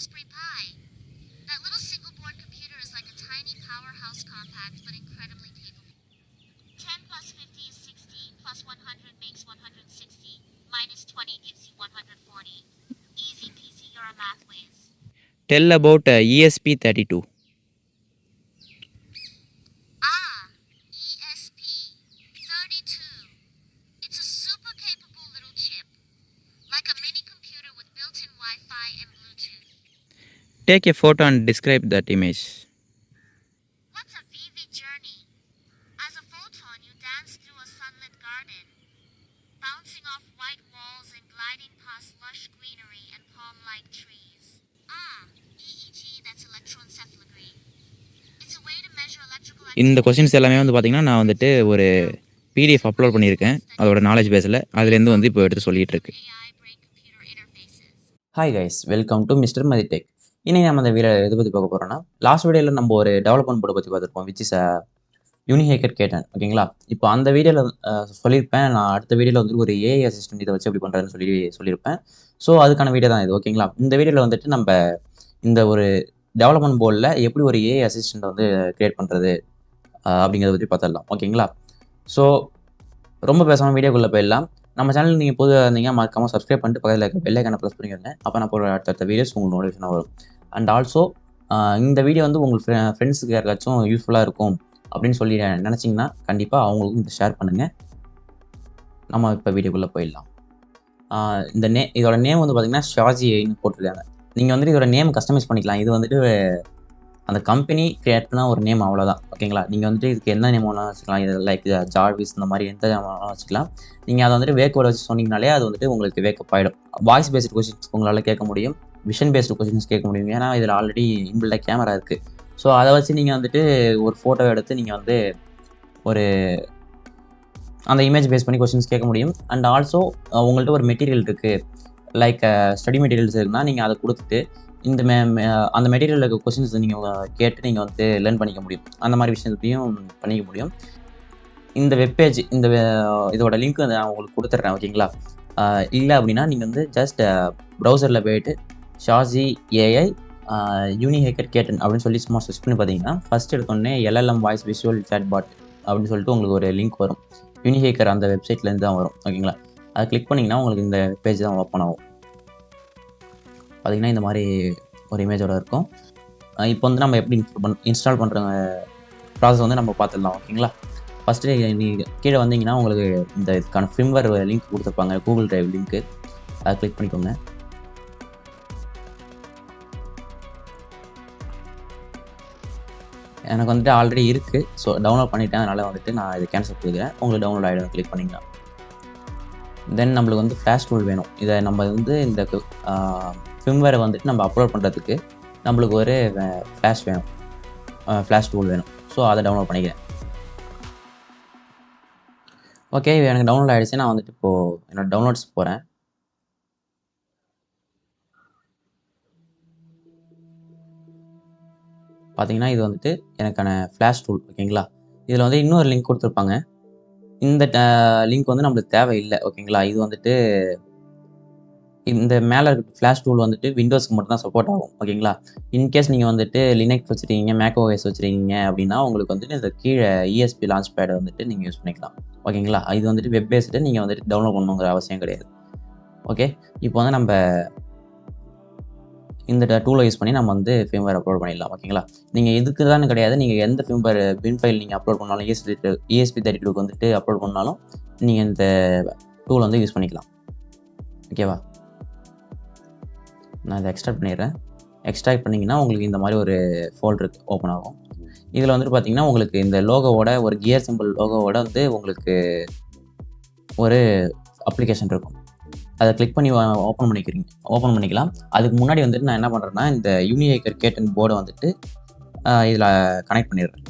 Raspberry Pi. That little single-board computer is like a tiny powerhouse compact, but incredibly capable. 10 plus 50 is 60, plus 100 makes 160, minus 20 gives you 140. Easy peasy, you're a math whiz. Tell about ESP32. ESP32. It's a super capable little chip, like a mini computer with built-in Wi-Fi and Bluetooth. Take a photo and describe that image. What's a vivid journey? As a photon, you dance through a sunlit garden, bouncing off white walls and gliding past lush greenery and palm-like trees. EEG, that's electroencephalography. It's a way to measure electrical இந்த activity. Questions எல்லாமே வந்து பார்த்திங்கன்னா நான் வந்துட்டு ஒரு PDF upload பண்ணியிருக்கேன் அதோட knowledge பேஸில். அதுலேருந்து வந்து இப்போ எடுத்து சொல்லிகிட்டு இருக்கு. AI brain-computer interfaces. Hi guys, welcome to mister Mathitech. இன்னைக்கு நம்ம அந்த இதை பற்றி பார்க்க போகிறோம்னா, லாஸ்ட் வீடியோவில் நம்ம ஒரு டெவலப்மெண்ட் போர்டை பற்றி பார்த்துருப்போம், விச் இஸ் யூனிஹேக்கர் கேட்டன். ஓகேங்களா? இப்போ அந்த வீடியோவில் சொல்லியிருப்பேன், நான் அடுத்த வீடியோவில் வந்து ஒரு ஏஐ அசிஸ்டன்ட் இதை வச்சு எப்படி பண்ணுறதுன்னு சொல்லியிருப்பேன். ஸோ அதுக்கான வீடியோ தான் இது. ஓகேங்களா? இந்த வீடியோவில் வந்துட்டு நம்ம இந்த ஒரு டெவலப்மெண்ட் போர்டில் எப்படி ஒரு ஏஐ அசிஸ்டண்ட்டை வந்து க்ரியேட் பண்ணுறது அப்படிங்கிறத பற்றி பார்த்துடலாம். ஓகேங்களா? ஸோ ரொம்ப பேசாமல் வீடியோக்குள்ளே போயிடலாம். நம்ம சேனல் நீங்கள் புதுசாக இருந்தீங்க மறக்காமல் சப்ஸ்கிரைப் பண்ணிட்டு பக்கத்தில் இருக்க பெல் ஐக்கானை ப்ரெஸ் பண்ணிக்கோங்க. அப்போ நான் போகிற அடுத்த வீடியோஸ் உங்களுக்கு நோட்டிஃபிகேஷனாக வரும். அண்ட் ஆல்சோ இந்த வீடியோ வந்து உங்களுக்கு ஃப்ரெண்ட்ஸுக்கு யாருக்காச்சும் யூஸ்ஃபுல்லாக இருக்கும் அப்படின்னு சொல்லி நினச்சிங்கன்னா கண்டிப்பாக அவங்களுக்கும் இதை ஷேர் பண்ணுங்கள். நம்ம இப்போ வீடியோக்குள்ளே போயிடலாம். இந்த இதோட நேம் வந்து பார்த்திங்கன்னா ஷாஜி ஏன்னு போட்டிருக்காங்க. நீங்கள் வந்துட்டு இதோட நேம் கஸ்டமைஸ் பண்ணிக்கலாம். இது வந்துட்டு அந்த கம்பெனி கிரியேட் பண்ண ஒரு நேம், அவ்வளோதான். ஓகேங்களா? நீங்கள் வந்துட்டு இதுக்கு என்ன நேம் வேணாலும் வச்சுக்கலாம். இது லைக் ஜார்விஸ் இந்த மாதிரி எந்த நேம் வேணாலும் வச்சுக்கலாம். நீங்கள் அதை வந்துட்டு வேக்கோட வச்சு சொன்னீங்கனாலே அது வந்துட்டு உங்களுக்கு வேக்கப் ஆகிடும். வாய்ஸ் பேஸ்டு கொஸ்டின்ஸ் உங்களால் கேட்க முடியும், விஷன் பேஸ்டு கொஸ்டின்ஸ் கேட்க முடியும். ஏன்னா இதில் ஆல்ரெடி இன்பில்டாக கேமரா இருக்குது. ஸோ அதை வச்சு நீங்கள் வந்துட்டு ஒரு ஃபோட்டோ எடுத்து நீங்கள் வந்து ஒரு அந்த இமேஜ் பேஸ் பண்ணி கொஸ்டின்ஸ் கேட்க முடியும். அண்ட் ஆல்சோ உங்கள்கிட்ட ஒரு மெட்டீரியல் இருக்குது, லைக் ஸ்டடி மெட்டீரியல்ஸ் இருக்குன்னா நீங்கள் அதை கொடுத்துட்டு இந்த அந்த மெட்டீரியல் இருக்க கொஸ்டின்ஸ் நீங்கள் கேட்டு நீங்கள் வந்து லேர்ன் பண்ணிக்க முடியும். அந்த மாதிரி விஷயத்தையும் பண்ணிக்க முடியும். இந்த வெப்பேஜ் இதோட லிங்க் நான் உங்களுக்கு கொடுத்துட்றேன். ஓகேங்களா? இல்லை அப்படின்னா நீங்கள் வந்து ஜஸ்ட் ப்ரௌசரில் போய்ட்டு ஷாஜி ஏஐ யூனிஹேக்கர் கேட்டன் அப்படின்னு சொல்லி சும்மா சர்ச் பண்ணி பார்த்தீங்கன்னா ஃபஸ்ட் எடுத்தோடனே LLM voice visual chatbot அப்படின்னு சொல்லிட்டு உங்களுக்கு ஒரு லிங்க் வரும். யூனிஹேக்கர் அந்த வெப்சைட்லேருந்து தான் வரும். ஓகேங்களா? அதை கிளிக் பண்ணிங்கன்னா உங்களுக்கு இந்த பேஜ் தான் ஓப்பன் ஆகும். பார்த்திங்கன்னா இந்த மாதிரி ஒரு இமேஜோட இருக்கும். இப்போ வந்து நம்ம எப்படி இன்ஸ்டால் பண்ணுற ப்ராசஸ் வந்து நம்ம பார்த்துடலாம். ஓகேங்களா? ஃபஸ்ட்டு நீங்கள் கீழே வந்தீங்கன்னா உங்களுக்கு இதுக்கான ஃபிர்ம்வேர் லிங்க் கொடுத்துருப்பாங்க, கூகுள் டிரைவ் லிங்க்கு. அதை கிளிக் பண்ணிக்கோங்க. எனக்கு வந்துட்டு ஆல்ரெடி இருக்குது, ஸோ டவுன்லோட் பண்ணிவிட்டேன். அதனால் வந்துட்டு நான் இது கேன்சல் பண்ணிக்கிறேன். உங்களுக்கு டவுன்லோட் ஆகிடும், கிளிக் பண்ணிக்கலாம். தென் நம்மளுக்கு வந்து ஃப்ளாஷ் டூல் வேணும். இதை நம்ம வந்து இந்த ஃபிர்ம்வேரை வந்துட்டு நம்ம அப்லோட் பண்ணுறதுக்கு நம்மளுக்கு ஒரு ஃப்ளாஷ் வேணும், ஃப்ளாஷ் டூல் வேணும். ஸோ அதை டவுன்லோட் பண்ணிக்கிறேன். ஓகே, எனக்கு டவுன்லோட் ஆகிடுச்சு. நான் வந்துட்டு இப்போது என்னோடய டவுன்லோட்ஸ் போகிறேன். பார்த்தீங்கன்னா இது வந்துட்டு எனக்கான ஃப்ளாஷ் டூல். ஓகேங்களா? இதில் வந்து இன்னொரு லிங்க் கொடுத்துருப்பாங்க. இந்த லிங்க் வந்து நம்மளுக்கு தேவையில்லை. ஓகேங்களா? இது வந்துட்டு இந்த மேலே இருக்க ஃப்ளாஷ் டூல் வந்துட்டு விண்டோஸ்க்கு மட்டும் தான் சப்போர்ட் ஆகும். ஓகேங்களா? இன்கேஸ் நீங்கள் வந்துட்டு லினக்ஸ் வச்சுருக்கீங்க, மேக் ஓஎஸ் வச்சுருக்கீங்க அப்படின்னா உங்களுக்கு வந்துட்டு இந்த கீழே ESP லான்ச் பேடை வந்துட்டு நீங்கள் யூஸ் பண்ணிக்கலாம். ஓகேங்களா? இது வந்துட்டு வெப் பேஸ்டு, நீங்கள் வந்துட்டு டவுன்லோட் பண்ணணுங்கிற அவசியம் கிடையாது. ஓகே, இப்போ வந்து நம்ம இந்த டூலை யூஸ் பண்ணி நம்ம வந்து ஃபிர்ம்வேர் அப்லோட் பண்ணிடலாம். ஓகேங்களா? நீங்கள் இதுக்கு தான் கிடையாது, நீங்கள் எந்த ஃபிர்ம்வேர் பின் ஃபைல் நீங்கள் அப்லோட் பண்ணாலும் ESP32 வந்துட்டு அப்லோட் பண்ணாலும் நீங்கள் இந்த டூல் வந்து யூஸ் பண்ணிக்கலாம். ஓகேவா? நான் இதை எக்ஸ்ட்ராக்ட் பண்ணிடுறேன். எக்ஸ்ட்ராக்ட் பண்ணிங்கன்னா உங்களுக்கு இந்த மாதிரி ஒரு ஃபோல்டர் ஓப்பன் ஆகும். இதில் வந்துட்டு பார்த்தீங்கன்னா உங்களுக்கு இந்த லோகோவோட ஒரு கியர் சிம்பிள் லோகோவோட வந்து உங்களுக்கு ஒரு அப்ளிகேஷன் இருக்கும். அதை கிளிக் பண்ணி ஓப்பன் பண்ணிக்கலாம். அதுக்கு முன்னாடி வந்துட்டு நான் என்ன பண்ணுறேன்னா இந்த யூனிஹேக்கர் கேட்டன் போர்டை வந்துட்டு இதில் கனெக்ட் பண்ணிடுறேன்.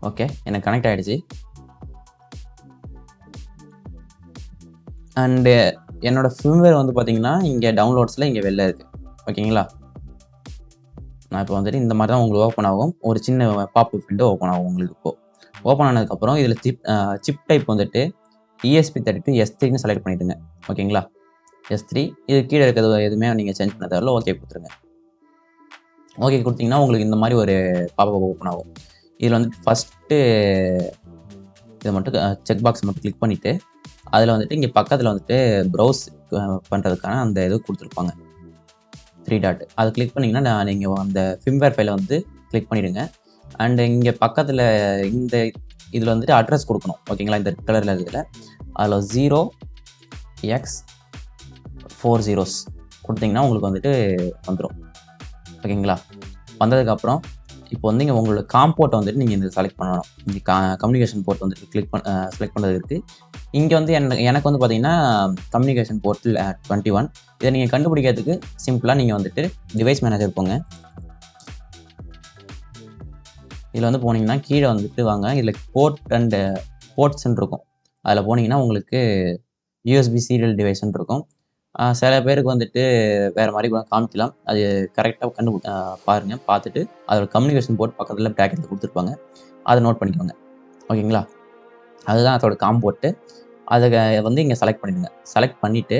ஓகே, எனக்கு கனெக்ட் ஆகிடுச்சு. அண்டு என்னோடய ஃபிர்ம்வேர் வந்து பார்த்திங்கன்னா இங்கே டவுன்லோட்ஸில் இங்கே வெளில இருக்குது. ஓகேங்களா? நான் இப்போ வந்துட்டு இந்த மாதிரி தான் உங்களுக்கு ஓப்பன் ஆகும். ஒரு சின்ன பாப்அப் விண்டோ ஓப்பன் ஆகும் உங்களுக்கு. இப்போது ஓப்பன் ஆனதுக்கப்புறம் இதில் சிப் டைப் வந்துட்டு ESP32 S3ன்னு செலக்ட் பண்ணிவிடுங்க. ஓகேங்களா? S3. இது கீழே இருக்கிறது எதுவுமே நீங்கள் சேஞ்ச் பண்ண தேவையில்ல. ஓகே கொடுத்துருங்க. ஓகே கொடுத்தீங்கன்னா உங்களுக்கு இந்த மாதிரி ஒரு பாப்பப் ஓப்பன் ஆகும். இதில் வந்துட்டு ஃபஸ்ட்டு இதை மட்டும் செக் பாக்ஸ் மட்டும் கிளிக் பண்ணிவிட்டு அதில் வந்துட்டு இங்கே பக்கத்தில் வந்துட்டு ப்ரௌஸ் பண்ணுறதுக்கான அந்த இது கொடுத்துருப்பாங்க 3 டாட். அதை கிளிக் பண்ணிங்கன்னா நீங்கள் அந்த ஃபிம்வேர் ஃபைலை வந்து கிளிக் பண்ணிவிடுங்க. அண்டு இங்கே பக்கத்தில் இந்த இதில் வந்துட்டு அட்ரஸ் கொடுக்கணும். ஓகேங்களா, இந்த கலரில் இருக்கிறதுல அதில் 0x40 கொடுத்தீங்கன்னா உங்களுக்கு வந்துட்டு வந்துடும். ஓகேங்களா, வந்ததுக்கப்புறம் இப்போ வந்து இங்கே உங்களோட காம்போர்ட்டை வந்துட்டு நீங்கள் இந்த செலக்ட் பண்ணணும். இங்கே கம்யூனிகேஷன் போர்ட் வந்துட்டு செலக்ட் பண்ணுறது இருக்குது. இங்கே வந்து எனக்கு வந்து பார்த்தீங்கன்னா கம்யூனிகேஷன் போர்ட்டில் 21. இதை நீங்கள் கண்டுபிடிக்கிறதுக்கு சிம்பிளாக நீங்கள் வந்துட்டு டிவைஸ் மேனேஜர் போங்க. இதில் வந்து போனீங்கன்னா கீழே வந்துட்டு வாங்க, இதில் போர்ட்ஸ்ன்னு இருக்கும். அதில் போனீங்கன்னா உங்களுக்கு USB சீரியல் டிவைஸ்ன்னு இருக்கும். சில பேருக்கு வந்துட்டு வேறு மாதிரி கூட காமிக்கலாம். அது கரெக்டாக பாருங்கள். பார்த்துட்டு அதோட கம்யூனிகேஷன் போர்ட் பக்கத்தில் ப்ராக்கெட்டில் கொடுத்துருப்பாங்க. அதை நோட் பண்ணிக்கோங்க. ஓகேங்களா, அதுதான் அதோட காம்போர்ட்டு. அதை வந்து இங்கே செலக்ட் பண்ணிடுங்க. செலக்ட் பண்ணிவிட்டு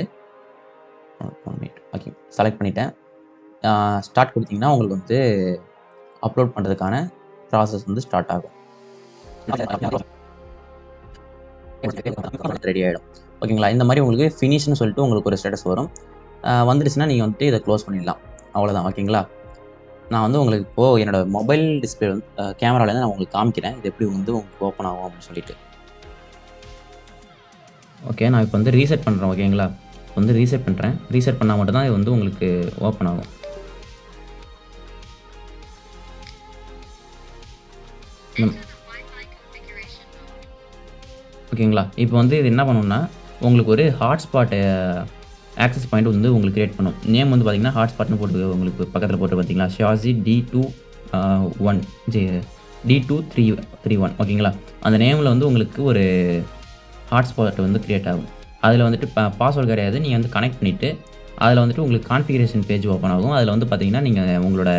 ஓகே செலக்ட் பண்ணிவிட்டேன். ஸ்டார்ட் கொடுத்தீங்கன்னா உங்களுக்கு வந்து அப்லோட் பண்ணுறதுக்கான ப்ராசஸ் வந்து ஸ்டார்ட் ஆகும். ரெடி ஆகிடும். ஓகேங்களா, இந்த மாதிரி உங்களுக்கு ஃபினிஷ்னு சொல்லிட்டு உங்களுக்கு ஒரு ஸ்டேட்டஸ் வரும். வந்துடுச்சுன்னா நீங்கள் வந்துட்டு இதை க்ளோஸ் பண்ணிடலாம். அவ்வளோதான். ஓகேங்களா, நான் வந்து உங்களுக்கு இப்போது என்னோடய மொபைல் டிஸ்பிளே வந்து கேமராலேருந்து நான் உங்களுக்கு காமிக்கிறேன். இது எப்படி வந்து உங்களுக்கு ஓப்பன் ஆகும் அப்படின்னு சொல்லிட்டு. ஓகே, நான் இப்போ வந்து ரீசெட் பண்ணுறேன். ஓகேங்களா, வந்து ரீசெட் பண்ணுறேன். ரீசெட் பண்ணால் மட்டும்தான் இது வந்து உங்களுக்கு ஓப்பன் ஆகும். ஓகேங்களா, இப்போ வந்து இது என்ன பண்ணணும்னா உங்களுக்கு ஒரு ஹாட்ஸ்பாட் ஆக்சஸ் பாயிண்ட் வந்து உங்களுக்கு கிரியேட் பண்ணும். நேம் வந்து பார்த்தீங்கன்னா ஹாட்ஸ்பாட்னு போட்டு உங்களுக்கு பக்கத்தில் போட்டு பார்த்தீங்களா, ஷாசி D2331. ஓகேங்களா, அந்த நேமில் வந்து உங்களுக்கு ஒரு ஹாட்ஸ்பாட் வந்து க்ரியேட் ஆகும். அதில் வந்துட்டு பாஸ்வேர்டு கிடையாது. நீங்கள் வந்து கனெக்ட் பண்ணிவிட்டு அதில் வந்துட்டு உங்களுக்கு கான்ஃபிகரேஷன் பேஜ் ஓப்பன் ஆகும். அதில் வந்து பார்த்தீங்கன்னா நீங்கள் உங்களோட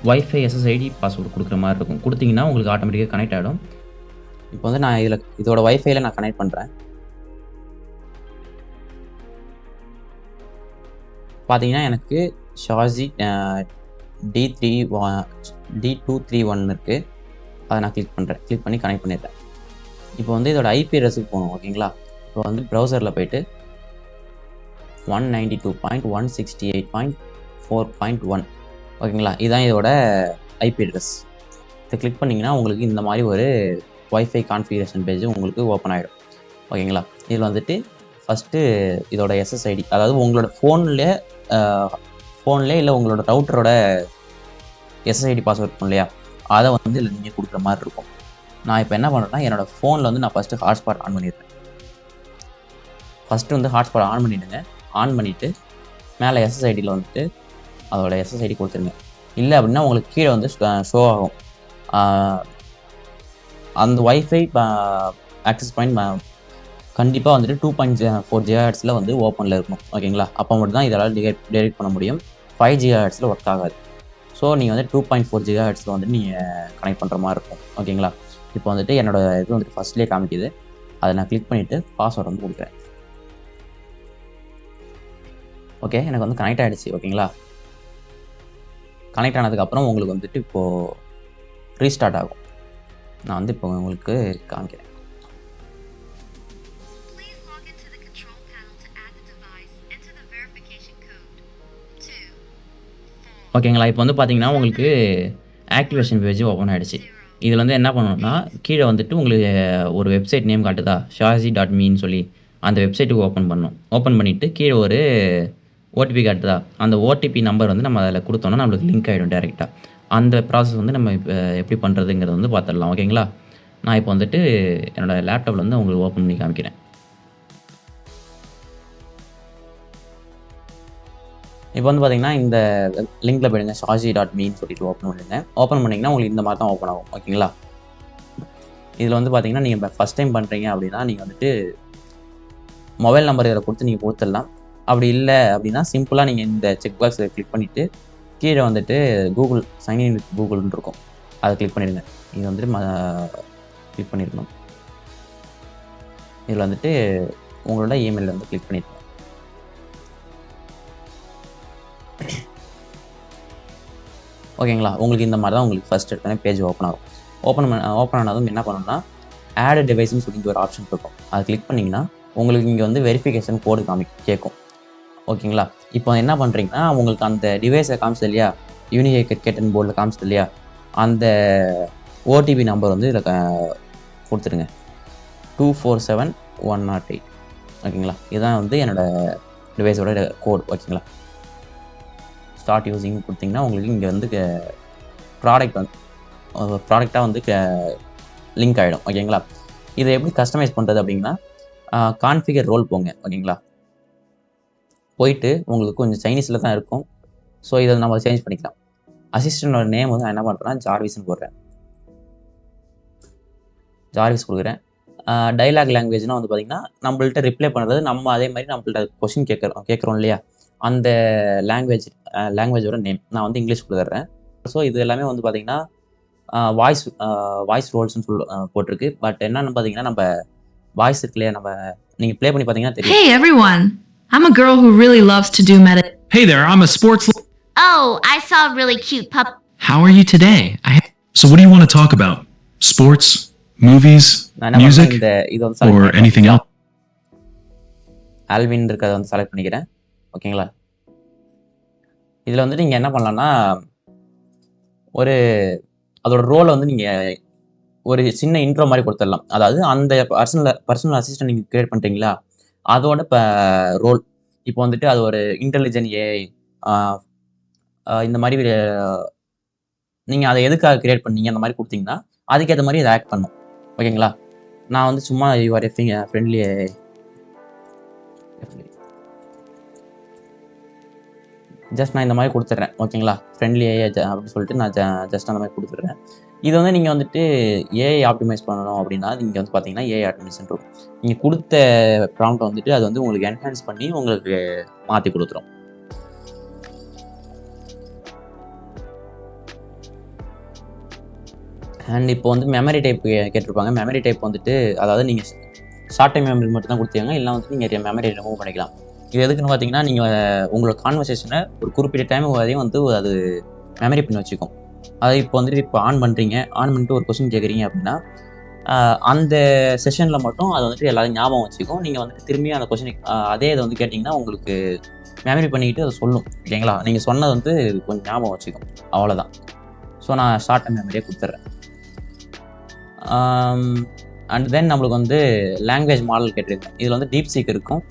வைஃபை SSID பாஸ்வேர்டு கொடுக்குற மாதிரி இருக்கும். கொடுத்தீங்கன்னா உங்களுக்கு ஆட்டோமேட்டிக்காக கனெக்ட் ஆகிடும். இப்போ வந்து நான் இதோட வைஃபைல நான் கனெக்ட் பண்ணுறேன். பார்த்தீங்கன்னா எனக்கு ஷாசி D231 இருக்குது. அதை நான் கிளிக் பண்ணுறேன். கிளிக் பண்ணி கனெக்ட் பண்ணிடுறேன். இப்போ வந்து இதோட IP அட்ரஸுக்கு போகணும். ஓகேங்களா, இப்போ வந்து ப்ரௌசரில் போய்ட்டு 192.168.4.1 ஓகேங்களா, இதுதான் இதோட IP அட்ரஸ். இதை கிளிக் பண்ணிங்கன்னா உங்களுக்கு இந்த மாதிரி ஒரு வைஃபை கான்ஃபிகரேஷன் பேஜ் உங்களுக்கு ஓப்பன் ஆகிடும். ஓகேங்களா, இதில் வந்துட்டு ஃபஸ்ட்டு இதோட SSID, அதாவது உங்களோட ஃபோன்லேயே இல்லை உங்களோட ரவுட்டரோட SSID பாஸ்வேர்ட் இருக்கும் இல்லையா, அதை வந்து இல்லை நீங்கள் கொடுக்குற மாதிரி இருக்கும். நான் இப்போ என்ன பண்ணுறேன்னா என்னோடய ஃபோனில் வந்து நான் ஃபஸ்ட்டு ஹாட்ஸ்பாட் ஆன் பண்ணிடுறேன். ஃபஸ்ட்டு வந்து ஹாட்ஸ்பாட் ஆன் பண்ணிவிடுங்க. ஆன் பண்ணிவிட்டு மேலே SSIDயில் வந்துட்டு அதோட SSID கொடுத்துருங்க. இல்லை அப்படின்னா உங்களுக்கு கீழே வந்து ஷோ ஆகும். அந்த வைஃபை ஆக்சஸ் பாயிண்ட் கண்டிப்பாக வந்துட்டு 2.4 GHz வந்து ஓப்பனில் இருக்கணும். ஓகேங்களா, அப்போ மட்டும் தான் இதெல்லாம் டெலிட் பண்ண முடியும். 5 GHz ஒர்க் ஆகாது. ஸோ நீங்கள் வந்து 2.4 GHz வந்து நீங்கள் கனெக்ட் பண்ணுற மாதிரி இருக்கும். ஓகேங்களா, இப்போ வந்துட்டு என்னோடய இது வந்துட்டு ஃபஸ்ட்லேயே காமிக்குது. அதை நான் கிளிக் பண்ணிவிட்டு பாஸ்வேர்டு வந்து கொடுக்குறேன். ஓகே, எனக்கு வந்து கனெக்ட் ஆகிடுச்சு. ஓகேங்களா, கனெக்ட் ஆனதுக்கப்புறம் உங்களுக்கு வந்துட்டு இப்போது ரீஸ்டார்ட் ஆகும். நான் வந்து இப்போ உங்களுக்கு காமிக்கிறேன். ஓகேங்களா, இப்போ வந்து பார்த்தீங்கன்னா உங்களுக்கு ஆக்டிவேஷன் பேஜ் ஓப்பன் ஆகிடுச்சு. இதில் வந்து என்ன பண்ணணும்னா கீழே வந்துட்டு உங்களுக்கு ஒரு வெப்சைட் நேம் காட்டுதா, shazi.me சொல்லி, அந்த வெப்சைட்டுக்கு ஓப்பன் பண்ணணும். ஓப்பன் பண்ணிவிட்டு கீழே ஒரு OTP காட்டுதா, அந்த OTP நம்பர் வந்து நம்ம அதில் கொடுத்தோன்னா நம்மளுக்கு லிங்க் ஆகிடும் டேரெக்டாக. அந்த ப்ராசஸ் வந்து நம்ம இப்போ எப்படி பண்ணுறதுங்கிறத வந்து பார்த்துடலாம். ஓகேங்களா, நான் இப்போ வந்துட்டு என்னோடய லேப்டாப்பில் வந்து உங்களுக்கு ஓப்பன் பண்ணி காமிக்கிறேன். இப்போ வந்து பார்த்தீங்கன்னா இந்த லிங்க்கில் போயிடுங்க, shazi.me சொல்லிட்டு ஓப்பன் பண்ணிடுங்க. ஓப்பன் பண்ணிங்கன்னா உங்களுக்கு இந்த மாதிரி தான் ஓப்பன் ஆகும். ஓகேங்களா, இதில் வந்து பார்த்தீங்கன்னா நீங்கள் ஃபஸ்ட் டைம் பண்ணுறீங்க அப்படின்னா நீங்கள் வந்துட்டு மொபைல் நம்பர் இதில் கொடுத்து நீங்கள் கொடுத்துடலாம். அப்படி இல்லை அப்படின்னா சிம்பிளாக நீங்கள் இந்த செக் பாக்ஸை கிளிக் பண்ணிவிட்டு கீழே வந்துட்டு கூகுள் சைன்இன் வித் கூகுள்னு இருக்கும், அதை கிளிக் பண்ணிடுங்க. இது வந்துட்டு கிளிக் பண்ணியிருக்கணும். இதில் வந்துட்டு உங்களோட இமெயில் வந்து கிளிக் பண்ணிடுங்க. ஓகேங்களா. உங்களுக்கு இந்த மாதிரி தான் உங்களுக்கு ஃபஸ்ட் எடுத்தோடனே பேஜ் ஓப்பன் ஆகும். ஓப்பன் ஆனதும் என்ன பண்ணணும்னா ஆட் டிவைஸ்ன்னு சொல்லி ஒரு ஆப்ஷன் இருக்கும். அதை கிளிக் பண்ணிங்கன்னா உங்களுக்கு இங்கே வந்து வெரிஃபிகேஷன் கோடு கேட்கும். ஓகேங்களா. இப்போ என்ன பண்ணுறீங்கன்னா உங்களுக்கு அந்த டிவைஸை காமிச்சது இல்லையா, யூனிஹேக்கட் கேட்டன் போர்டில் காமிச்சது இல்லையா, அந்த ஓடிபி நம்பர் வந்து இதில் கொடுத்துருங்க. 247108. ஓகேங்களா. இதுதான் வந்து என்னோடய டிவைஸோட கோட். ஓகேங்களா. ஸ்டார்ட் யூஸிங் கொடுத்தீங்கன்னா உங்களுக்கு இங்கே வந்து ப்ராடக்டாக வந்து லிங்க் ஆகிடும். ஓகேங்களா. இதை எப்படி கஸ்டமைஸ் பண்ணுறது அப்படின்னா கான்ஃபிகர் ரோல் போங்க. ஓகேங்களா. போயிட்டு உங்களுக்கு கொஞ்சம் சைனீஸில் தான் இருக்கும். ஸோ இதை நம்ம சேஞ்ச் பண்ணிக்கலாம். அசிஸ்டண்டோட நேம் வந்து நான் என்ன பண்ணுறேன்னா ஜார்விஸ்ன்னு போடுறேன். ஜார்விஸ் கொடுக்குறேன். டைலாக் லாங்குவேஜ்னால் வந்து பார்த்திங்கன்னா நம்மள்ட்ட ரிப்ளை பண்ணுறது நம்ம அதே மாதிரி நம்மள்ட்ட கொஷின் கேட்குறோம் இல்லையா, அந்த லாங்குவேஜோட நேம் நான் வந்து இங்கிலீஷ் கொடுத்துட்றேன். ஸோ இது எல்லாமே வந்து பார்த்திங்கன்னா வாய்ஸ் ரோல்ஸ்னு போட்டிருக்கு. பட் என்னன்னு பார்த்தீங்கன்னா நம்ம வாய்ஸ் இருக்கு இல்லையா, நம்ம நீங்கள் ப்ளே பண்ணி பார்த்தீங்கன்னா தெரியும். Hey everyone, I'm a girl who really loves to do meditation. Hey there, I'm a sports. Oh, I saw a really cute pup. How are you today? So what do you want to talk about? Sports, movies, music, or anything else? Alvin இருக்கிறத வந்து select பண்ணிக்கிறேன். ஓகேங்களா. இதில் வந்து நீங்கள் என்ன பண்ணலான்னா ஒரு அதோட ரோலை வந்து நீங்கள் ஒரு சின்ன இன்ட்ரோ மாதிரி கொடுத்துடலாம். அதாவது அந்த பர்சனல் அசிஸ்டன்ட் நீங்கள் கிரியேட் பண்ணுறீங்களா, அதோட இப்போ ரோல் இப்போ வந்துட்டு அது ஒரு இன்டெலிஜென்ட் ஏஐ இந்த மாதிரி நீங்கள் அதை எதுக்காக கிரியேட் பண்ணீங்க அந்த மாதிரி கொடுத்தீங்கன்னா அதுக்கேற்ற மாதிரி அதை ஆக்ட் பண்ணும். ஓகேங்களா. நான் வந்து சும்மா யூஆர் ஃப்ரெண்ட்லி ஏஐ ஜஸ்ட் நான் இந்த மாதிரி கொடுத்துட்றேன். ஓகேங்களா. ஃப்ரெண்ட்லி ஏஐ அப்படின்னு சொல்லிட்டு நான் ஜஸ்ட் அந்த மாதிரி கொடுத்துட்றேன். இது வந்து நீங்கள் வந்துட்டு ஏஐ ஆப்டிமைஸ் பண்ணணும் அப்படின்னா நீங்கள் வந்து பார்த்தீங்கன்னா ஏஐ ஆப்டிமைசேஷன் இருக்கும். நீங்கள் கொடுத்த ப்ராம்ப்ட் வந்துட்டு அது வந்து உங்களுக்கு என்ஹான்ஸ் பண்ணி உங்களுக்கு மாற்றி கொடுத்துரும். அண்ட் இப்போ வந்து மெமரி டைப் கேட்டிருப்பாங்க. மெமரி டைப் வந்துட்டு அதாவது நீங்கள் ஷார்ட் டைம் மெமரி மட்டும் தான் கொடுத்தீங்க, இல்லை வந்துட்டு நீங்கள் மெமரி ரிமூவ் பண்ணிக்கலாம். இது எதுக்குன்னு பார்த்தீங்கன்னா நீங்கள் உங்களோட கான்வர்சேஷனை ஒரு குறிப்பிட்ட டைம் வரையும் வந்து அது மெமரி பண்ணி வச்சுக்கும். அதை இப்போ வந்துட்டு இப்போ ஆன் பண்ணுறீங்க, ஆன் பண்ணிட்டு ஒரு கொஸ்டின் கேட்குறீங்க அப்படின்னா அந்த செஷனில் மட்டும் அதை வந்துட்டு எல்லாரும் ஞாபகம் வச்சுக்கும். நீங்கள் வந்துட்டு திரும்பி அந்த கொஸ்டின் அதே இதை வந்து கேட்டிங்கன்னா உங்களுக்கு மெமரி பண்ணிக்கிட்டு அதை சொல்லும். ஓகேங்களா. நீங்கள் சொன்னது வந்து கொஞ்சம் ஞாபகம் வச்சுக்கும், அவ்வளோதான். ஸோ நான் ஷார்ட் டைம் மெமரியே கொடுத்துட்றேன். அண்ட் தென் நம்மளுக்கு வந்து லாங்குவேஜ் மாடல் கேட்டிருக்கேன். இதில் வந்து டீப் சீக் இருக்கும்.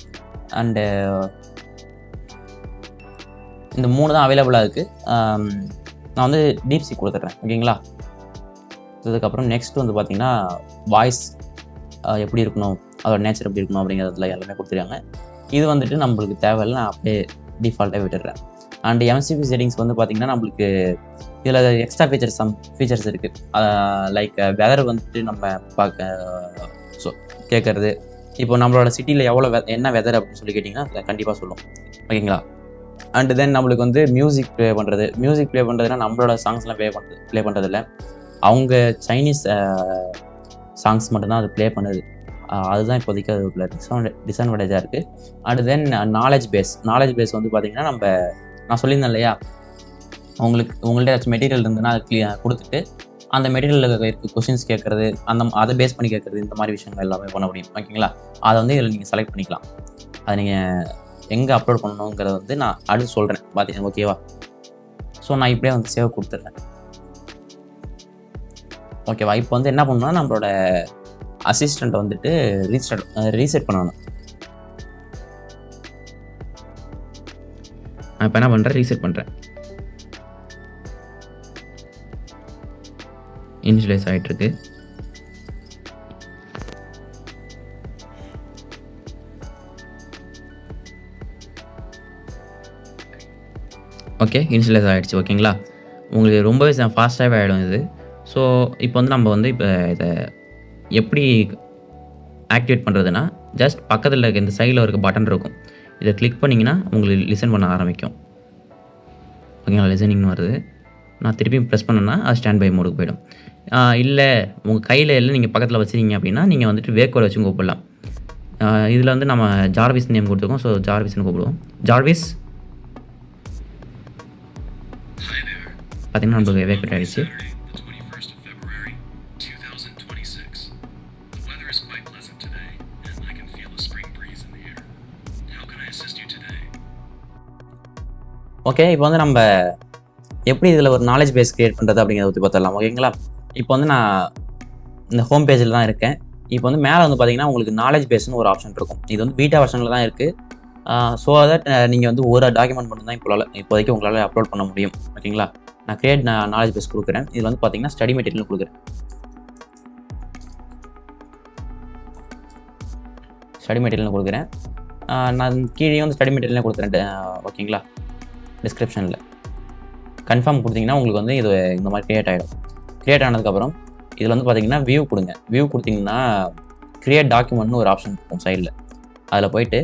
அண்டு இந்த 3 தான் அவைலபிளாக இருக்குது. நான் வந்து டீப் சீக் கொடுத்துட்றேன். ஓகேங்களா. இதுக்கப்புறம் நெக்ஸ்ட் வந்து பார்த்திங்கன்னா வாய்ஸ் எப்படி இருக்கணும், அதோட நேச்சர் எப்படி இருக்கணும் அப்படிங்கிறதுல எல்லாமே கொடுத்துருக்காங்க. இது வந்துட்டு நம்மளுக்கு தேவையில்லை, நான் அப்படியே டிஃபால்ட்டாக விட்டுடுறேன். அண்ட் எம்சிபி செட்டிங்ஸ் வந்து பார்த்திங்கன்னா நம்மளுக்கு இதில் எக்ஸ்ட்ரா ஃபீச்சர்ஸ் இருக்குது. லைக் வெதர் வந்துட்டு நம்ம கேட்குறது. இப்போ நம்மளோட சிட்டியில் எவ்வளோ என்ன வெதர் அப்படின்னு சொல்லி கேட்டிங்கன்னா கண்டிப்பாக சொல்லும். ஓகேங்களா. அண்ட் தென் நம்மளுக்கு வந்து மியூசிக் ப்ளே பண்ணுறதுனா நம்மளோட சாங்ஸ்லாம் ப்ளே பண்ணுறதில்ல, அவங்க சைனீஸ் சாங்ஸ் மட்டும்தான் அது ப்ளே பண்ணுது. அதுதான் இப்போதைக்கு அது டிஸ்அட்வான்டேஜாக இருக்குது. அண்ட் தென் நாலேஜ் பேஸ் வந்து பார்த்திங்கன்னா நான் சொல்லியிருந்தேன் இல்லையா, உங்கள்ட்ட ஏதாச்சும் மெட்டீரியல் இருந்ததுன்னா அது கொடுத்துட்டு அந்த மெட்டீரியலில் கொஸ்டின்ஸ் கேட்குறது, அதை பேஸ் பண்ணி கேட்குறது, இந்த மாதிரி விஷயங்கள் எல்லாமே பண்ண முடியும். ஓகேங்களா. அதை வந்து இதில் நீங்கள் செலக்ட் பண்ணிக்கலாம். அதை நீங்கள் எங்கே அப்லோட் பண்ணணுங்கிறத வந்து நான் அடுத்து சொல்கிறேன் பார்த்தீங்கன்னா. ஓகேவா. ஸோ நான் இப்படியே வந்து சேவ் கொடுத்துட்றேன். ஓகேவா. இப்போ வந்து என்ன பண்ணணும்னா நம்மளோட அசிஸ்டண்ட்டை வந்துட்டு ரீசெட் பண்ணணும். நான் இப்போ என்ன பண்ணுறேன், ரீசெட் பண்ணுறேன். இனிஷியலைஸ் ஆகிட்டுருக்கு. ஓகே, இனிஷியலைஸ் ஆகிடுச்சு. ஓகேங்களா. உங்களுக்கு ரொம்பவே ஃபாஸ்ட்டாகவே ஆகிடும் இது. ஸோ இப்போ வந்து நம்ம வந்து இப்போ இதை எப்படி ஆக்டிவேட் பண்ணுறதுன்னா ஜஸ்ட் பக்கத்தில் இருக்க இந்த சைடில் இருக்க பட்டன் இருக்கும், இதை கிளிக் பண்ணிங்கன்னா உங்களுக்கு லிசன் பண்ண ஆரம்பிக்கும். ஓகேங்களா. லிசனிங்னு வருது. நான் திருப்பியும் ப்ரெஸ் பண்ணேன்னா அது ஸ்டாண்ட் பை மோடுக்கு போயிடும். இல்லை உங்கள் கையில் இல்லை நீங்கள் பக்கத்தில் வச்சுருங்க அப்படின்னா நீங்கள் வந்துட்டு வேக்கோட வச்சு கூப்பிடலாம். இதில் வந்து நம்ம ஜார்விஸ் நேம் கொடுத்துருக்கோம். ஸோ ஜார்விஸ்னு கூப்பிடுவோம். ஜார்விஸ். பார்த்தீங்கன்னா நம்மளுக்கு எவேக்குவேட் ஆகிடுச்சு. Saturday, the 21st of February, 2026. The weather is quite pleasant today, and I can feel a spring breeze in the air. How can I assist you today? Okay, இப்போ வந்து நம்ம எப்படி இதில் ஒரு நாலேஜ் பேஸ் க்ரியேட் பண்ணுறது அப்படிங்கிறத பற்றி பார்த்துடலாம். ஓகேங்களா? இப்போ வந்து நான் இந்த ஹோம் பேஜில் தான் இருக்கேன். இப்போ வந்து மேலே வந்து பார்த்தீங்கன்னா உங்களுக்கு நாலேஜ் பேஸ்னு ஒரு ஆப்ஷன் இருக்கும். இது வந்து பீட்டா வெர்ஷனில் தான் இருக்குது. ஸோ தட் நீங்கள் வந்து ஒரு டாக்குமெண்ட் மட்டும் தான் இப்போதைக்கு உங்களால் அப்லோட் பண்ண முடியும். ஓகேங்களா? நான் கிரியேட் நாலேஜ் பேஸ் கொடுக்குறேன். இது வந்து பார்த்தீங்கன்னா ஸ்டடி மெட்டீரியல் கொடுக்குறேன். ஸ்டடி மெட்டீரியல் கொடுக்குறேன். நான் கீழே வந்து ஸ்டடி மெட்டீரியல் கொடுத்துறேன். ஓகேங்களா? டிஸ்கிரிப்ஷனில் கன்ஃபார்ம் கொடுத்தீங்கன்னா உங்களுக்கு வந்து இது இந்த மாதிரி க்ரியேட் ஆகிடும். க்ரியேட் ஆனதுக்கப்புறம் இதில் வந்து பார்த்தீங்கன்னா வியூ கொடுங்க. வியூ கொடுத்தீங்கன்னா க்ரியேட் டாக்குமெண்ட்னு ஒரு ஆப்ஷன் இருக்கும் சைடில். அதில் போயிட்டு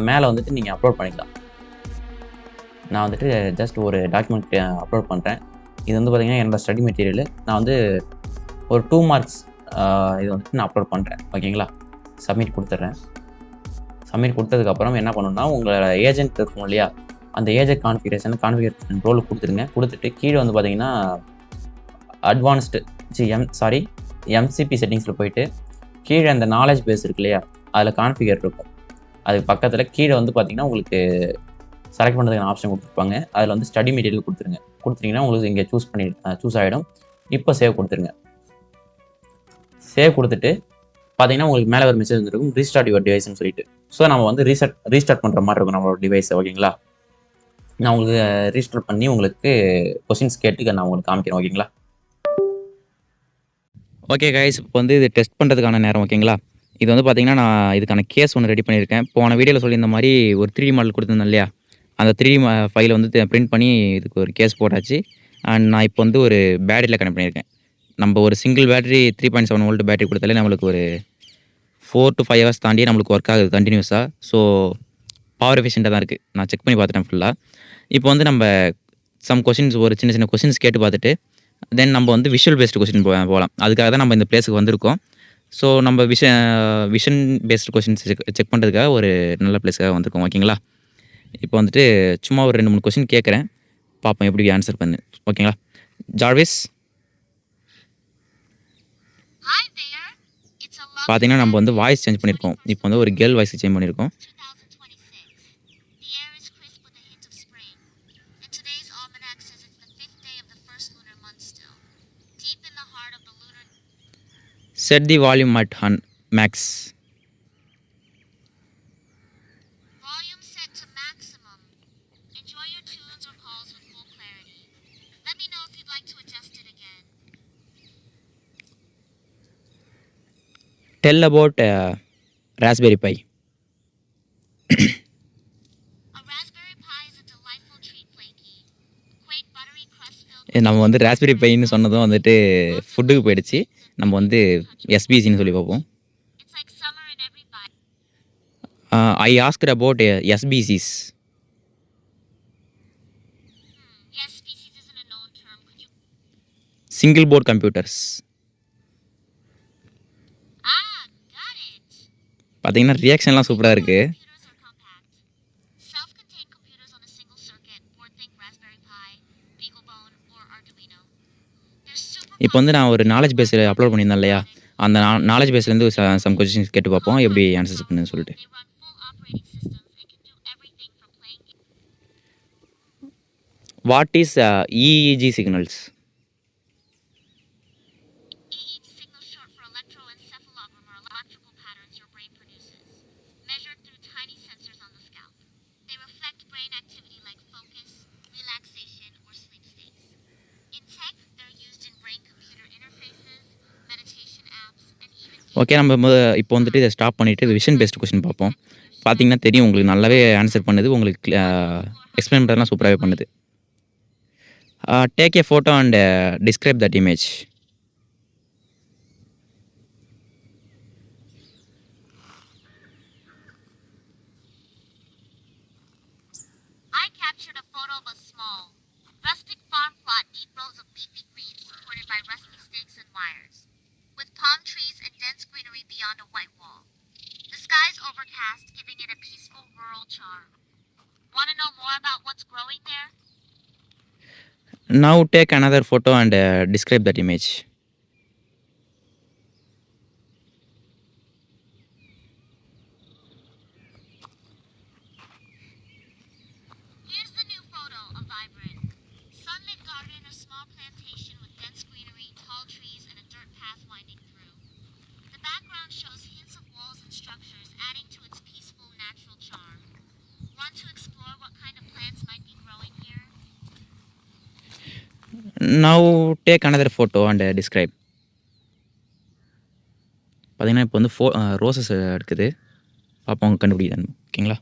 மேலே வந்துட்டு நீங்கள் அப்லோட் பண்ணிக்கலாம். நான் வந்துட்டு ஜஸ்ட் ஒரு டாக்குமெண்ட் அப்லோட் பண்ணுறேன். இது வந்து பார்த்தீங்கன்னா என்னோடய ஸ்டடி மெட்டீரியல். நான் வந்து ஒரு 2 மார்க்ஸ் இது வந்துட்டு நான் அப்லோட் பண்ணுறேன். ஓகேங்களா? சப்மிட் கொடுத்துட்றேன். சப்மிட் கொடுத்ததுக்கப்புறம் என்ன பண்ணணும்னா உங்களோட ஏஜென்ட் இருக்கும் இல்லையா, அந்த ஏஜென்ட் கான்ஃபிகரேஷன் ரோல் கொடுத்துருங்க. கொடுத்துட்டு கீழே வந்து பார்த்தீங்கன்னா அட்வான்ஸ்டு எம்சிபி செட்டிங்ஸில் போயிட்டு கீழே அந்த நாலேஜ் பேஸ் இருக்கு இல்லையா, அதில் கான்ஃபிகர் இருக்கும். அதுக்கு பக்கத்தில் கீழே வந்து பார்த்தீங்கன்னா உங்களுக்கு செலக்ட் பண்ணுறதுக்கான ஆப்ஷன் கொடுத்துருப்பாங்க. அதில் வந்து ஸ்டடி மெட்டீரியல் கொடுத்துருங்க. கொடுத்துட்டிங்கன்னா உங்களுக்கு இங்கே சூஸ் ஆகிடும். இப்போ சேவ் கொடுத்துருங்க. சேவ் கொடுத்துட்டு பார்த்தீங்கன்னா உங்களுக்கு மேலே ஒரு மெசேஜ் வந்துருக்கும், ரீஸ்டார்ட் யுவர் டிவைஸ்னு சொல்லிட்டு. ஸோ நம்ம வந்து ரீஸ்டார்ட் பண்ணுற மாதிரி இருக்கும் நம்மளோட டிவைஸை. ஓகேங்களா? நான் உங்களுக்கு ரீஸ்டார்ட் பண்ணி உங்களுக்கு கொஸ்டின்ஸ் கேட்டு நான் உங்களுக்கு காமிக்கிறேன். ஓகேங்களா? ஓகே கைஸ், இப்போ வந்து இது டெஸ்ட் பண்ணுறதுக்கான நேரம். ஓகேங்களா? இது வந்து பார்த்தீங்கன்னா நான் இதுக்கான கேஸ் ஒன்று ரெடி பண்ணியிருக்கேன். போன வீடியோவில் சொல்லியிருந்த மாதிரி ஒரு 3D மாடல் கொடுத்துருந்தேன் இல்லையா, அந்த 3D ஃபைலை வந்து பிரிண்ட் பண்ணி இதுக்கு ஒரு கேஸ் போட்டாச்சு. அண்ட் நான் இப்போ வந்து ஒரு பேட்டரியில் கனெக்ட் பண்ணியிருக்கேன். நம்ம ஒரு சிங்கிள் பேட்டரி 3.7 வோல்ட் பேட்டரி கொடுத்தாலே நம்மளுக்கு ஒரு 4 to 5 ஹவர்ஸ் தாண்டி நம்மளுக்கு ஒர்க் ஆகுது கண்டினியூஸாக. ஸோ பவர் எஃபிஷியண்ட்டாக தான் இருக்குது. நான் செக் பண்ணி பார்த்துட்டேன் ஃபுல்லாக. இப்போ வந்து நம்ம சம் கொஷின்ஸ் ஒரு சின்ன சின்ன கொஷின்ஸ் கேட்டு பார்த்துட்டு தென் நம்ம வந்து விஷுவல் பேஸ்டு கொஸ்டின் போகலாம். அதுக்காக தான் நம்ம இந்த பிளேஸுக்கு வந்திருக்கோம். ஸோ நம்ம விஷன் பேஸ்டு கொஸ்டின்ஸ் செக் பண்ணுறதுக்காக ஒரு நல்ல பிளேஸுக்காக வந்திருக்கோம். ஓகேங்களா? இப்போ வந்துட்டு சும்மா ஒரு 2-3 கொஸ்டின் கேட்குறேன், பார்ப்போம் எப்படி ஆன்சர் பண்ணு. ஓகேங்களா? Jarvis, Hi there. It's a lovely பார்த்தீங்கன்னா நம்ம வந்து வாய்ஸ் சேஞ்ச் பண்ணியிருக்கோம். இப்போ வந்து ஒரு கேர்ள் வாய்ஸ் சேஞ்ச் பண்ணியிருக்கோம். 2026. The air is crisp with a hint of spring. And today's almanac says it's the 5th day of the first lunar month still. Deep in the heart of the lunar... set the volume at max. Volume set to maximum. Enjoy your tunes or calls with full clarity. Let me know if you'd like to adjust it again. Tell about Raspberry Pi. A raspberry pie is a delightful treat, flaky. Quaint buttery crust filled நம்ம வந்து raspberry பைன்னு சொன்னதும் வந்துட்டு ஃபுட்டுக்கு போயிடுச்சு. நம்ம வந்து எஸ்பிசின்னு சொல்லி பார்ப்போம். It's like summer in every bite. I asked about SBCs. Yes, species isn't a known term. Could you... single board computers. Got it. பார்த்தீங்கன்னா ரியாக்ஷன்லாம் சூப்பராக இருக்குது. Computers are compact. Self-contained computers on a single circuit. Board think Raspberry Pi, BeagleBone, or Arduino. They're super இப்போ வந்து நான் ஒரு knowledge பேஸில் upload பண்ணியிருந்தேன் இல்லையா, அந்த நாலேஜ் பேஸ்லேருந்து சம் கொஸ்டின்ஸ் கேட்டு பார்ப்போம் எப்படி ஆன்சர்ஸ் பண்ணுன்னு சொல்லிட்டு. They run full operating systems and can do everything from playing games. What is EEG signals? EEG signals short for electroencephalogram or electrical patterns your brain produces, measured through tiny sensors on the scalp. They reflect brain activity like focus, relaxation, or sleep states. In tech, they're used in brain-computer interfaces, meditation apps, and even okay, நம்ம இப்போ வந்துட்டு இதை stop பண்ணிவிட்டு vision based question பார்ப்போம். பார்த்தீங்கன்னா தெரியும் உங்களுக்கு நல்லாவே ஆன்சர் பண்ணுது. உங்களுக்கு எக்ஸ்பிளைன் பண்ணுறதுலாம் சூப்பராகவே பண்ணுது. Take a photo and describe that image. I captured a photo of a small, rustic farm plot, 8 rows of leafy green supported by rusty stakes and wires, with palm trees and dense greenery beyond a white wall. The sky's overcast, giving it a peaceful rural charm. Want to know more about what's growing there? Now take another photo and describe that image. Here's the new photo of Vibrant. Sunlit garden, a small plantation with dense greenery, tall trees, and a dirt path winding through. The background shows hints of walls and structures, adding to its peaceful, natural charm. Want to explore what kind of plants might be growing here? Now take another photo and describe. பார்த்தீங்கன்னா இப்போ வந்து roses எடுக்குது. பார்ப்போம் கண்டுபிடிக்குதான்னு. ஓகேங்களா?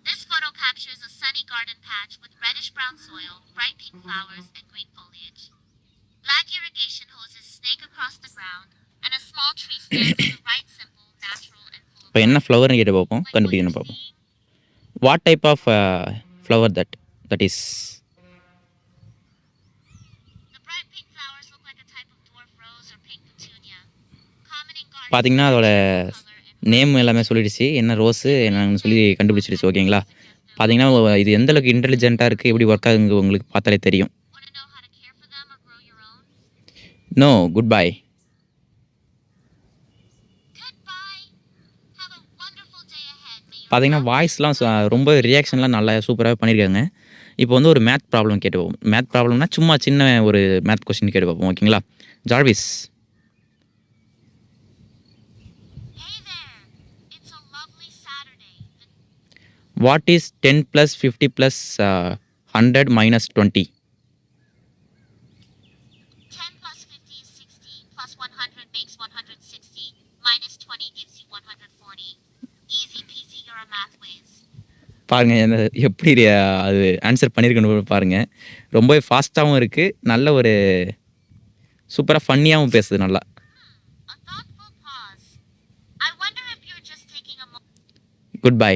This photo captures a sunny garden patch with reddish-brown soil, bright pink flowers, and green foliage. Black irrigation hoses snake across the ground, and a small tree stands on the right, simple, natural, and full இப்போ of என்ன ஃப்ளவர்னு கேட்டு பார்ப்போம். Like what கண்டுபிடிக்கணும் you're பார்ப்போம். seeing? What type of flower that is? The bright pink flowers look like a type of dwarf rose or pink petunia. Common in gardens. பார்த்தீங்கன்னா அதோட color and name எல்லாமே சொல்லிடுச்சு. என்ன ரோஸு என்னன்னு சொல்லி கண்டுபிடிச்சிடுச்சு. ஓகேங்களா? பார்த்தீங்கன்னா இது எந்த அளவுக்கு இன்டெலிஜென்ட்டாக இருக்குது, எப்படி ஒர்க் ஆகுங்க உங்களுக்கு பார்த்தாலே தெரியும். want to know how to care for them or grow your own? No goodbye. Goodbye. Have a wonderful day ahead. May your பார்த்தீங்கன்னா வாய்ஸ்லாம் ரொம்ப ரியாக்ஷன்லாம் நல்லா சூப்பராக பண்ணியிருக்காங்க. இப்போ வந்து ஒரு மேத் ப்ராப்ளம் கேட்டு பார்ப்போம். மேத் ப்ராப்ளம்னா சும்மா சின்ன ஒரு மேத் கொஸ்டின் கேட்டு பார்ப்போம். ஓகேங்களா? Jarvis, Hey there. It's a lovely Saturday. What is 10 + 50 + 100 - 20? 10 plus 50 is 60, plus 100 makes 160, minus 20 gives you 140. Easy peasy, you're a math whiz. பாருங்கள் எப்படி அது ஆன்சர் பண்ணியிருக்கணும் பாருங்கள். ரொம்பவே ஃபாஸ்ட்டாகவும் இருக்குது. நல்ல ஒரு சூப்பராக ஃபன்னியாகவும் பேசுது நல்லா. A thoughtful pause. I wonder if you're just taking a good bye.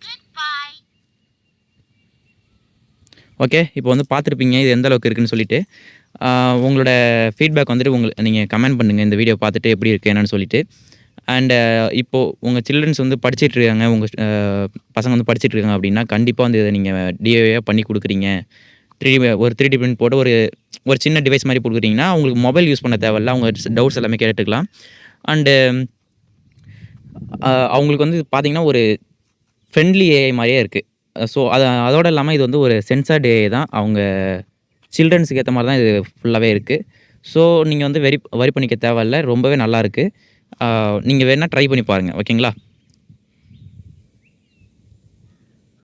Goodbye. Okay, இப்போ வந்து பார்த்துருப்பீங்க இது எந்த அளவுக்கு இருக்குன்னு சொல்லிட்டு. உங்களோட ஃபீட்பேக் வந்துட்டு நீங்கள் கமெண்ட் பண்ணுங்கள் இந்த வீடியோ பார்த்துட்டு எப்படி இருக்குது என்னன்னு சொல்லிட்டு. அண்டு இப்போது உங்கள் சில்ட்ரன்ஸ் வந்து படிச்சிட்ருக்காங்க, உங்கள் பசங்க வந்து படிச்சிட்ருக்காங்க அப்படின்னா கண்டிப்பாக வந்து இதை நீங்கள் டிஐஒயாக பண்ணி கொடுக்குறீங்க. ஒரு 3D பிரிண்ட் போட்டு ஒரு சின்ன டிவைஸ் மாதிரி கொடுக்குறீங்கன்னா அவங்களுக்கு மொபைல் யூஸ் பண்ண தேவையில்ல. அவங்க டவுட்ஸ் எல்லாமே கேட்டுக்கலாம். அண்டு அவங்களுக்கு வந்து பார்த்திங்கன்னா ஒரு ஃப்ரெண்ட்லி ஏஐ மாதிரியே இருக்குது. ஸோ அதோடு இல்லாமல் இது வந்து ஒரு சென்சார்டு ஏஐ தான். அவங்க சில்ட்ரன்ஸுக்கு ஏற்ற மாதிரி தான் இது ஃபுல்லாகவே இருக்குது. ஸோ நீங்கள் வந்து வரி பண்ணிக்க தேவையில்ல. ரொம்பவே நல்லாயிருக்கு. நீங்கள் வேணால் ட்ரை பண்ணி பாருங்கள். ஓகேங்களா?